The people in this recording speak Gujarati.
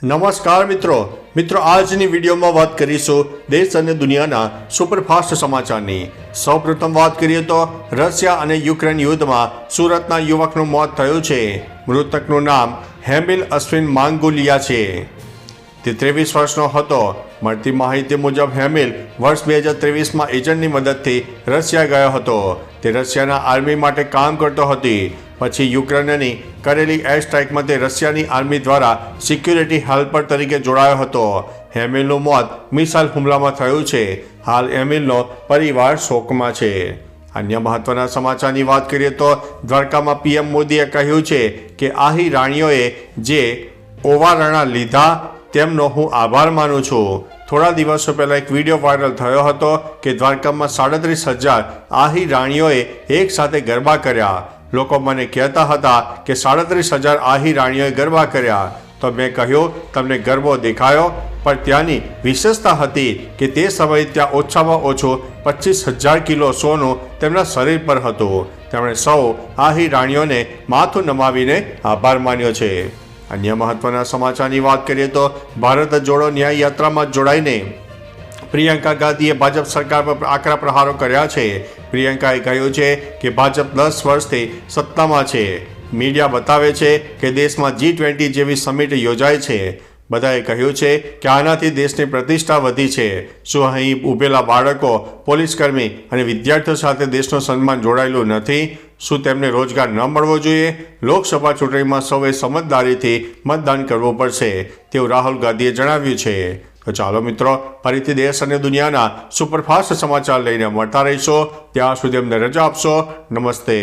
નમસ્કાર મિત્રો આજની વિડીયોમાં વાત કરીશું દેશ અને દુનિયાના સુપરફાસ્ટ સમાચારની। સૌપ્રથમ વાત કરીએ તો રશિયા અને યુક્રેન યુદ્ધમાં સુરતના યુવકનું મોત થયું છે। મૃતકનું નામ હેમિલ અશ્વિન માંગુલિયા છે। તે 23 વર્ષનો હતો। મળતી માહિતી મુજબ હેમિલ વર્ષ 2023માં એજન્ટની મદદથી રશિયા ગયો હતો। તે રશિયાના આર્મી માટે કામ કરતો હતી। પછી યુક્રેનની કરેલી એર સ્ટ્રાઇકમાં તે રશિયાની આર્મી દ્વારા સિક્યુરિટી હેલ્પર તરીકે જોડાયો હતો। હેમિલનું મોત મિસાઇલ હુમલામાં થયું છે। હાલ હેમિલનો પરિવાર શોકમાં છે। અન્ય મહત્વના સમાચારની વાત કરીએ તો દ્વારકામાં પીએમ મોદીએ કહ્યું છે કે આહી રાણીઓએ જે ઓવારણા લીધા તેમનો હું આભાર માનું છું। થોડા દિવસો પહેલા એક વિડીયો વાયરલ થયો હતો કે દ્વારકામાં 37,000 આહી રાણીઓએ એક સાથે ગરબા કર્યા। લોકો મને કહેતા હતા કે 37,000 આહી રાણીઓએ ગરબા કર્યા, તો મેં કહ્યું તમને ગરબો દેખાયો, પણ ત્યાંની વિશેષતા હતી કે તે સમયે ત્યાં ઓછામાં ઓછું 25,000 કિલો સોનું તેમના શરીર પર હતું। તેમણે સૌ આહી રાણીઓને માથું નમાવીને આભાર માન્યો છે। અન્ય મહત્વના સમાચારની વાત કરીએ તો ભારત જોડો ન્યાય યાત્રામાં જોડાઈને પ્રિયંકા ગાંધીએ ભાજપ સરકાર પર આકરા પ્રહારો કર્યા છે। પ્રિયંકાએ કહ્યું છે કે ભાજપ 10 વર્ષથી સત્તામાં છે। મીડિયા બતાવે છે કે દેશમાં G20 જેવી સમિટ યોજાય છે। બધાએ કહ્યું છે કે આનાથી દેશની પ્રતિષ્ઠા વધી છે। શું અહીં ઊભેલા બાળકો, પોલીસકર્મી અને વિદ્યાર્થીઓ સાથે દેશનું સન્માન જોડાયેલું નથી? શું તેમને રોજગાર ન મળવો જોઈએ? લોકસભા ચૂંટણીમાં સૌએ સમજદારીથી મતદાન કરવું પડશે તેવું રાહુલ ગાંધીએ જણાવ્યું છે। તો ચાલો મિત્રો, ફરીથી દેશ અને દુનિયાના સુપરફાસ્ટ સમાચાર લઈને મળતા રહીશો। ત્યાં સુધી અમને રજા આપશો। નમસ્તે।